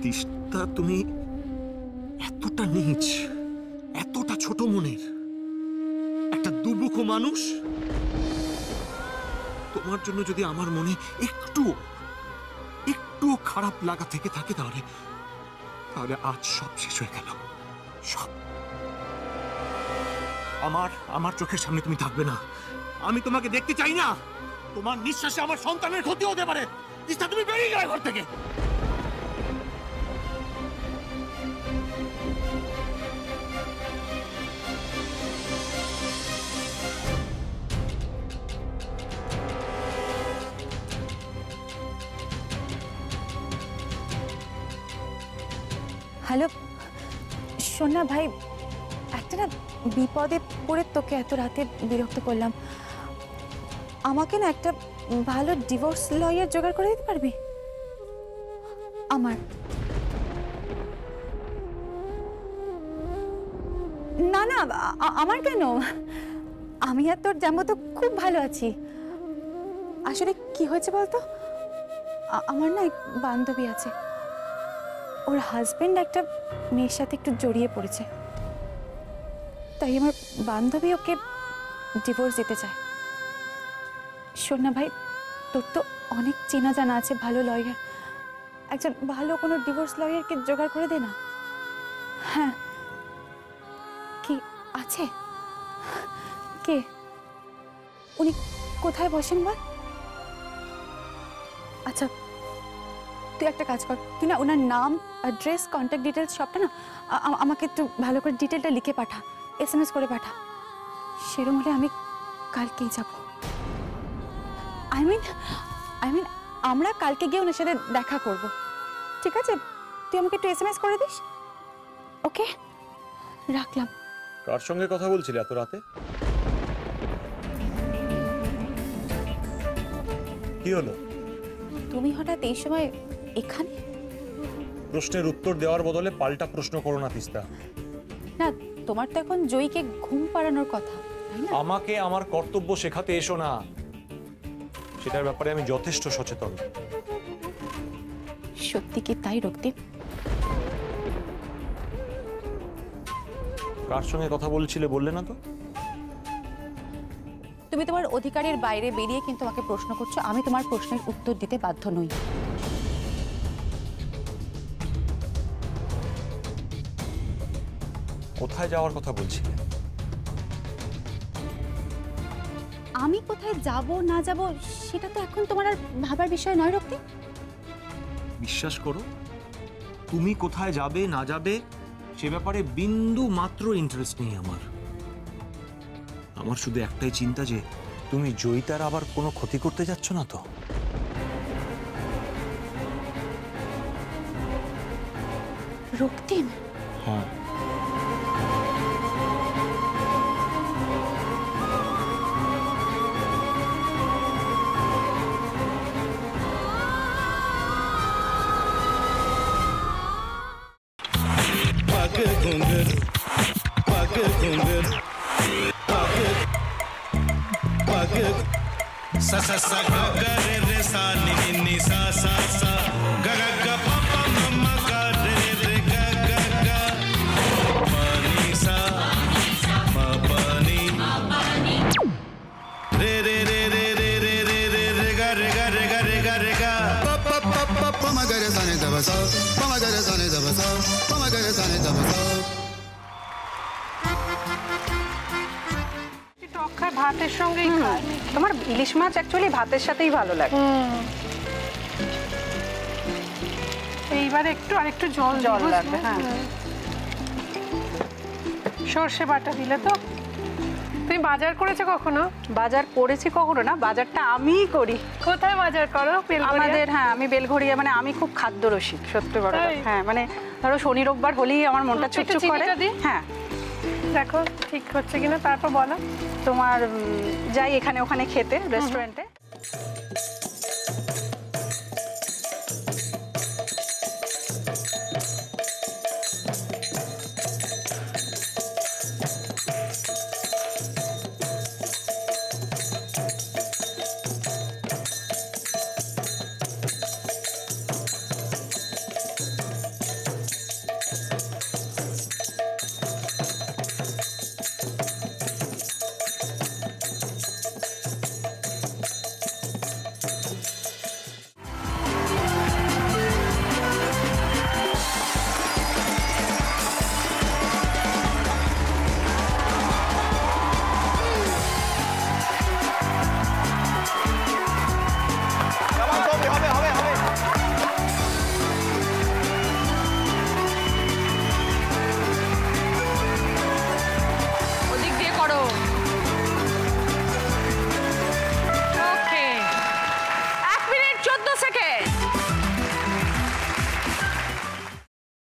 তিস্তা, তুমি এতটা নীচ, এতটা ছোট মনের একটা দুবুকো মানুষ। তোমার জন্য যদি আমার মনে একটুও খারাপ লাগা থেকে থাকে, তাহলে আজ সব শেষ হয়ে গেল। সব। আমার চোখের সামনে তুমি থাকবে না। আমি তোমাকে দেখতে চাই না। তোমার নিঃশ্বাসে আমার সন্তানের ক্ষতি হতে পারে। তিস্তা, তুমি বেরিয়ে গেলে ঘর থেকে। হ্যালো, শোন না ভাই, একটা না বিপদে পড়ে তোকে এত রাতে বিরক্ত করলাম। আমাকে না একটা ভালো ডিভোর্স লয়ার জোগাড় করে দিতে পারবি? না না, আমার কেন? আমি আর তোর জামা তো খুব ভালো আছি। আসলে কি হয়েছে বলতো, আমার না এক বান্ধবী আছে, ওর হাজবেন্ড একটা মেয়ের সাথে একটু জড়িয়ে পড়েছে, তাই আমার বান্ধবী ওকে ডিভোর্স দিতে চায়। শোন না ভাই, তোর তো অনেক চেনা জানা আছে ভালো লয়ার, একজন ভালো কোনো ডিভোর্স লয়ারকে জোগাড় করে দে না। হ্যাঁ, কি আছে? কে উনি? কোথায় বসেন বল? আচ্ছা, তুই একটা কাজ কর, তুই না ওনার নাম, অ্যাড্রেস, কন্ট্যাক্ট ডিটেলস সবটা না আমাকে একটু ভালো করে ডিটেলটা লিখে পাঠা, SMS করে পাঠা। সেরকম হলে আমি কালকেই যাব। আই মিন আমরা কালকে গিয়ে ওনার সাথে দেখা করব, ঠিক আছে? তুই আমাকে একটু SMS করে দিস। ওকে, রাখলাম। কার সঙ্গে কথা বলছিলে এত রাতে? কি হলো? তুমি হঠাৎ এই সময় এখানে? প্রশ্নের উত্তর দেওয়ার বদলে পাল্টা প্রশ্ন করো না তিস্তা। না, তোমার তো এখন জয়ীকে ঘুম পাড়ানোর কথা, তাই না? আমাকে আমার কর্তব্য শেখাতে এসো না, সেটার ব্যাপারে আমি যথেষ্ট সচেতন। সত্যি কি তাই রক্তিম? কার সঙ্গে কথা বলছিলে বললে না তো? তুমি তোমার অধিকারের বাইরে বেরিয়ে কিন্তু আমাকে প্রশ্ন করছো, আমি তোমার প্রশ্নের উত্তর দিতে বাধ্য নই। কোথায় যাওয়ার কথা বলছিলে? আমি কোথায় যাব না যাব সেটা তো এখন তোমার আর ভাবার বিষয় নয় রক্তিম। বিশ্বাস করো, তুমি কোথায় যাবে না যাবে সে ব্যাপারে বিন্দু মাত্র ইন্টারেস্ট নেই আমার। শুধু একটাই চিন্তা যে তুমি জয়িতার আবার কোনো ক্ষতি করতে যাচ্ছ না তো? রক্তিম, হ্যাঁ। sa sa sa ga ga re re sa ni ni ni sa sa sa ga ga ga pa pa ma ma ga re re ga ga ga pa ni sa ma pa ni re re re re re re re re re ga re ga re ga re ga re ga pa pa pa pa pa ma ga re sa ni da ba sa pa ma ga re sa ni da ba sa pa ma ga re sa ni da ba sa। ভাতের সঙ্গেই খায়। তোমার ইলিশ মাছ actually ভাতের সাথেই ভালো লাগে। এইবার আরেকটু জল লাগবে। হ্যাঁ, সর্ষে বাটা দিলে তো। তুমি বাজার করেছো কখনো? বাজার করেছি কখনো না, বাজারটা আমিই করি। কোথায় বাজার করো? আমাদের, হ্যাঁ, আমি বেলঘড়িয়া, মানে আমি খুব খাদ্য রসিক, সত্যি বড়। হ্যাঁ, মানে ধরো শনি রোববার হলেই আমার মনটা চুপচুপ করে। হ্যাঁ, দেখো ঠিক হচ্ছে কিনা, তারপর বলো। তোমার যাই এখানে ওখানে খেতে, রেস্টুরেন্টে।